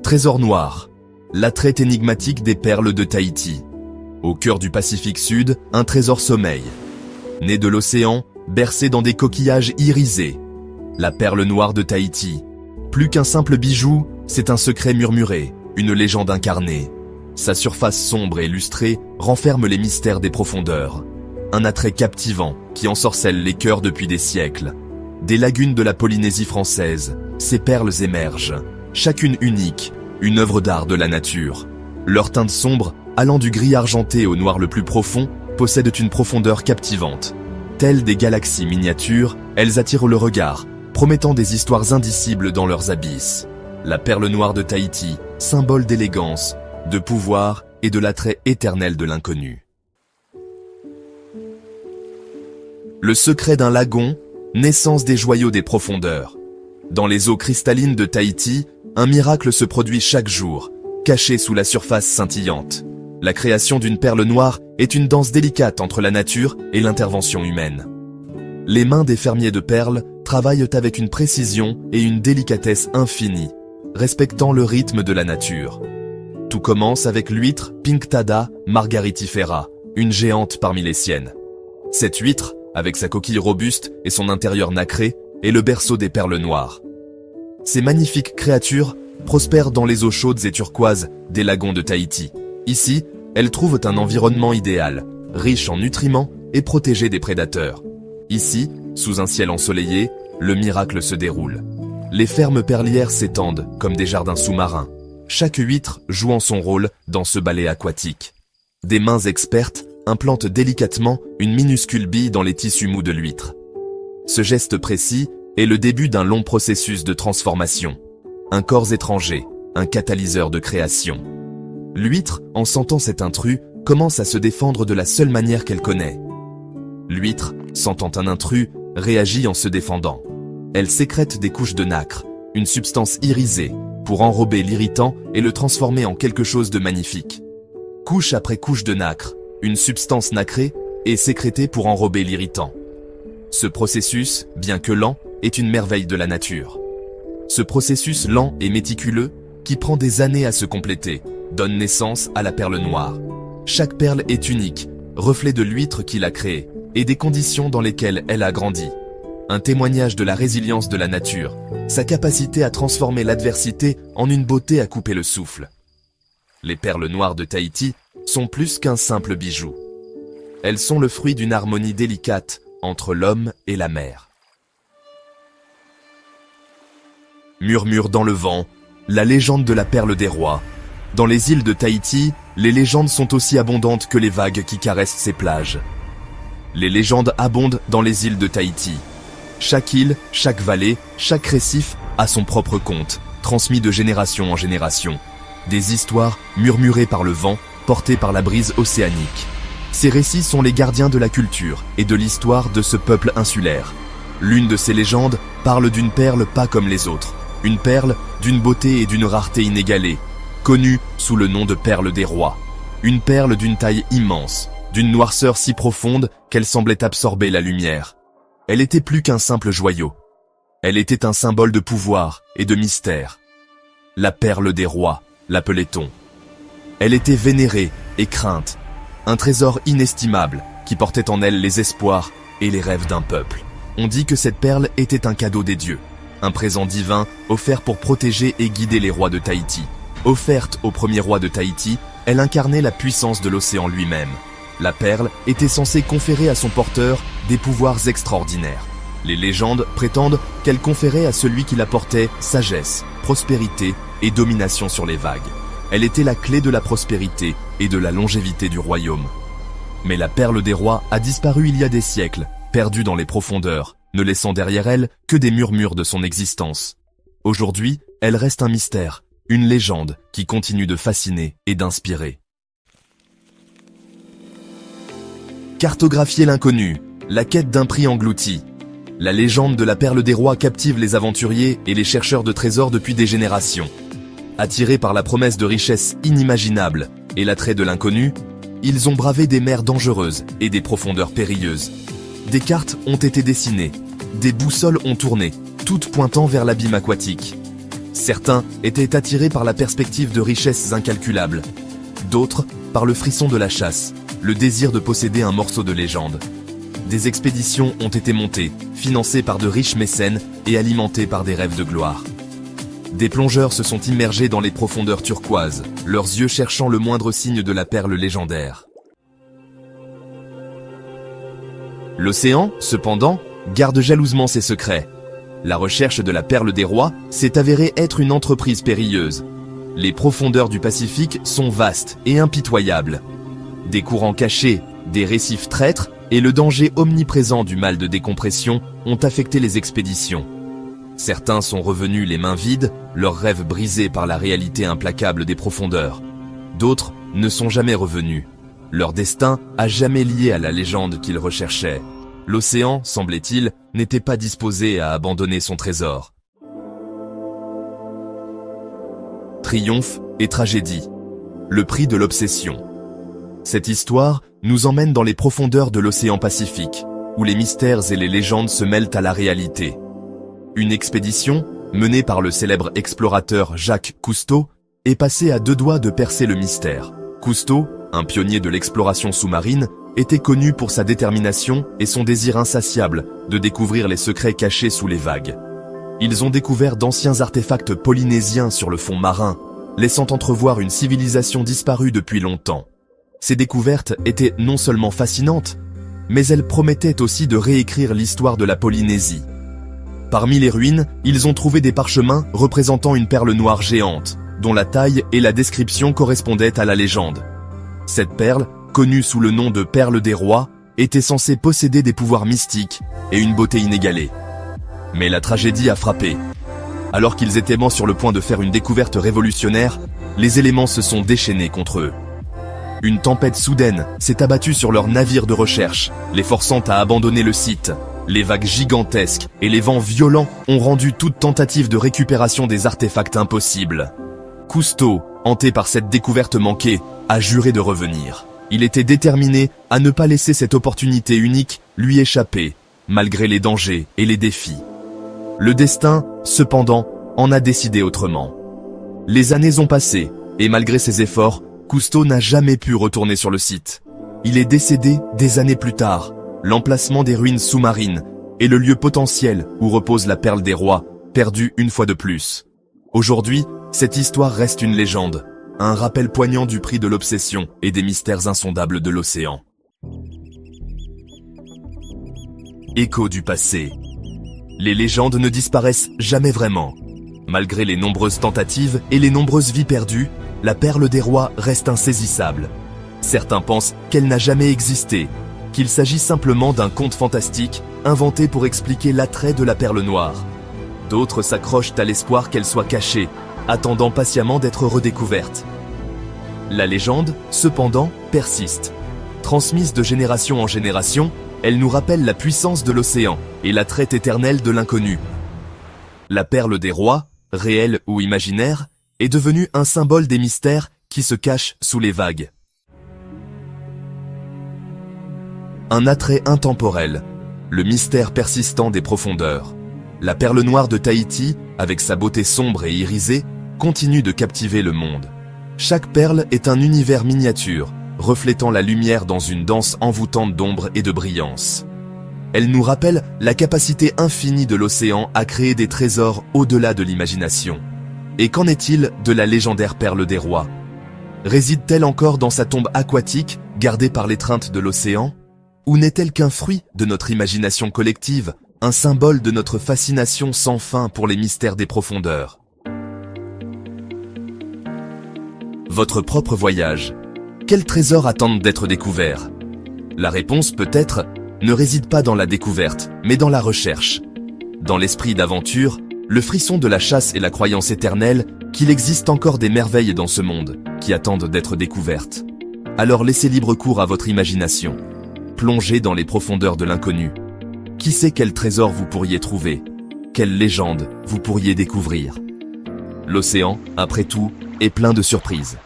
Trésor noir, l'attrait énigmatique des perles de Tahiti. Au cœur du Pacifique Sud, un trésor sommeille. Né de l'océan, bercé dans des coquillages irisés. La perle noire de Tahiti. Plus qu'un simple bijou, c'est un secret murmuré, une légende incarnée. Sa surface sombre et lustrée renferme les mystères des profondeurs. Un attrait captivant qui ensorcelle les cœurs depuis des siècles. Des lagunes de la Polynésie française, ces perles émergent, chacune unique, une œuvre d'art de la nature. Leurs teintes sombres, allant du gris argenté au noir le plus profond, possèdent une profondeur captivante. Telles des galaxies miniatures, elles attirent le regard, promettant des histoires indicibles dans leurs abysses. La perle noire de Tahiti, symbole d'élégance, de pouvoir et de l'attrait éternel de l'inconnu. Le secret d'un lagon, naissance des joyaux des profondeurs. Dans les eaux cristallines de Tahiti, un miracle se produit chaque jour, caché sous la surface scintillante. La création d'une perle noire est une danse délicate entre la nature et l'intervention humaine. Les mains des fermiers de perles travaillent avec une précision et une délicatesse infinie, respectant le rythme de la nature. Tout commence avec l'huître Pinctada margaritifera, une géante parmi les siennes. Cette huître, avec sa coquille robuste et son intérieur nacré, est le berceau des perles noires. Ces magnifiques créatures prospèrent dans les eaux chaudes et turquoises des lagons de Tahiti. Ici, elles trouvent un environnement idéal, riche en nutriments et protégé des prédateurs. Ici, sous un ciel ensoleillé, le miracle se déroule. Les fermes perlières s'étendent comme des jardins sous-marins, chaque huître jouant son rôle dans ce ballet aquatique. Des mains expertes implantent délicatement une minuscule bille dans les tissus mous de l'huître. Ce geste précis est le début d'un long processus de transformation. Un corps étranger, un catalyseur de création. L'huître, en sentant cet intrus, commence à se défendre de la seule manière qu'elle connaît. L'huître, sentant un intrus, réagit en se défendant. Elle sécrète des couches de nacre, une substance irisée, pour enrober l'irritant et le transformer en quelque chose de magnifique. Couche après couche de nacre, une substance nacrée est sécrétée pour enrober l'irritant. Ce processus, bien que lent, est une merveille de la nature. Ce processus lent et méticuleux, qui prend des années à se compléter, donne naissance à la perle noire. Chaque perle est unique, reflet de l'huître qui l'a créée, et des conditions dans lesquelles elle a grandi. Un témoignage de la résilience de la nature, sa capacité à transformer l'adversité en une beauté à couper le souffle. Les perles noires de Tahiti sont plus qu'un simple bijou. Elles sont le fruit d'une harmonie délicate entre l'homme et la mer. Murmure dans le vent, la légende de la perle des rois. Dans les îles de Tahiti, les légendes sont aussi abondantes que les vagues qui caressent ces plages. Les légendes abondent dans les îles de Tahiti. Chaque île, chaque vallée, chaque récif a son propre conte, transmis de génération en génération. Des histoires murmurées par le vent, portées par la brise océanique. Ces récits sont les gardiens de la culture et de l'histoire de ce peuple insulaire. L'une de ces légendes parle d'une perle pas comme les autres. Une perle d'une beauté et d'une rareté inégalées, connue sous le nom de perle des rois. Une perle d'une taille immense, d'une noirceur si profonde qu'elle semblait absorber la lumière. Elle était plus qu'un simple joyau. Elle était un symbole de pouvoir et de mystère. La perle des rois, l'appelait-on. Elle était vénérée et crainte, un trésor inestimable qui portait en elle les espoirs et les rêves d'un peuple. On dit que cette perle était un cadeau des dieux, un présent divin offert pour protéger et guider les rois de Tahiti. Offerte au premier roi de Tahiti, elle incarnait la puissance de l'océan lui-même. La perle était censée conférer à son porteur des pouvoirs extraordinaires. Les légendes prétendent qu'elle conférait à celui qui la portait sagesse, prospérité et domination sur les vagues. Elle était la clé de la prospérité et de la longévité du royaume. Mais la perle des rois a disparu il y a des siècles, perdue dans les profondeurs, ne laissant derrière elle que des murmures de son existence. Aujourd'hui, elle reste un mystère, une légende qui continue de fasciner et d'inspirer. Cartographier l'inconnu, la quête d'un prix englouti. La légende de la perle des rois captive les aventuriers et les chercheurs de trésors depuis des générations. Attirés par la promesse de richesses inimaginables et l'attrait de l'inconnu, ils ont bravé des mers dangereuses et des profondeurs périlleuses. Des cartes ont été dessinées, des boussoles ont tourné, toutes pointant vers l'abîme aquatique. Certains étaient attirés par la perspective de richesses incalculables, d'autres par le frisson de la chasse, le désir de posséder un morceau de légende. Des expéditions ont été montées, financées par de riches mécènes et alimentées par des rêves de gloire. Des plongeurs se sont immergés dans les profondeurs turquoises, leurs yeux cherchant le moindre signe de la perle légendaire. L'océan, cependant, garde jalousement ses secrets. La recherche de la perle des rois s'est avérée être une entreprise périlleuse. Les profondeurs du Pacifique sont vastes et impitoyables. Des courants cachés, des récifs traîtres et le danger omniprésent du mal de décompression ont affecté les expéditions. Certains sont revenus les mains vides, leurs rêves brisés par la réalité implacable des profondeurs. D'autres ne sont jamais revenus. Leur destin a jamais lié à la légende qu'ils recherchaient. L'océan, semblait-il, n'était pas disposé à abandonner son trésor. Triomphe et tragédie. Le prix de l'obsession. Cette histoire nous emmène dans les profondeurs de l'océan Pacifique, où les mystères et les légendes se mêlent à la réalité. Une expédition, menée par le célèbre explorateur Jacques Cousteau, est passée à deux doigts de percer le mystère. Cousteau, un pionnier de l'exploration sous-marine, était connu pour sa détermination et son désir insatiable de découvrir les secrets cachés sous les vagues. Ils ont découvert d'anciens artefacts polynésiens sur le fond marin, laissant entrevoir une civilisation disparue depuis longtemps. Ces découvertes étaient non seulement fascinantes, mais elles promettaient aussi de réécrire l'histoire de la Polynésie. Parmi les ruines, ils ont trouvé des parchemins représentant une perle noire géante, dont la taille et la description correspondaient à la légende. Cette perle, connue sous le nom de perle des rois, était censée posséder des pouvoirs mystiques et une beauté inégalée. Mais la tragédie a frappé. Alors qu'ils étaient sur le point de faire une découverte révolutionnaire, les éléments se sont déchaînés contre eux. Une tempête soudaine s'est abattue sur leur navire de recherche, les forçant à abandonner le site. Les vagues gigantesques et les vents violents ont rendu toute tentative de récupération des artefacts impossible. Cousteau, hanté par cette découverte manquée, a juré de revenir. Il était déterminé à ne pas laisser cette opportunité unique lui échapper, malgré les dangers et les défis. Le destin, cependant, en a décidé autrement. Les années ont passé, et malgré ses efforts, Cousteau n'a jamais pu retourner sur le site. Il est décédé des années plus tard. L'emplacement des ruines sous-marines est le lieu potentiel où repose la perle des rois, perdue une fois de plus. Aujourd'hui, cette histoire reste une légende, un rappel poignant du prix de l'obsession et des mystères insondables de l'océan. Écho du passé. Les légendes ne disparaissent jamais vraiment. Malgré les nombreuses tentatives et les nombreuses vies perdues, la perle des rois reste insaisissable. Certains pensent qu'elle n'a jamais existé, qu'il s'agit simplement d'un conte fantastique inventé pour expliquer l'attrait de la perle noire. D'autres s'accrochent à l'espoir qu'elle soit cachée, attendant patiemment d'être redécouverte. La légende, cependant, persiste. Transmise de génération en génération, elle nous rappelle la puissance de l'océan et l'attrait éternel de l'inconnu. La perle des rois, réelle ou imaginaire, est devenue un symbole des mystères qui se cachent sous les vagues. Un attrait intemporel, le mystère persistant des profondeurs. La perle noire de Tahiti, avec sa beauté sombre et irisée, continue de captiver le monde. Chaque perle est un univers miniature, reflétant la lumière dans une danse envoûtante d'ombre et de brillance. Elle nous rappelle la capacité infinie de l'océan à créer des trésors au-delà de l'imagination. Et qu'en est-il de la légendaire perle des rois? Réside-t-elle encore dans sa tombe aquatique, gardée par l'étreinte de l'océan? Ou n'est-elle qu'un fruit de notre imagination collective, un symbole de notre fascination sans fin pour les mystères des profondeurs? Votre propre voyage. Quels trésors attendent d'être découverts? La réponse peut-être ne réside pas dans la découverte, mais dans la recherche. Dans l'esprit d'aventure, le frisson de la chasse et la croyance éternelle qu'il existe encore des merveilles dans ce monde qui attendent d'être découvertes. Alors laissez libre cours à votre imagination. Plongez dans les profondeurs de l'inconnu. Qui sait quel trésor vous pourriez trouver? Quelle légende vous pourriez découvrir? L'océan, après tout, est plein de surprises.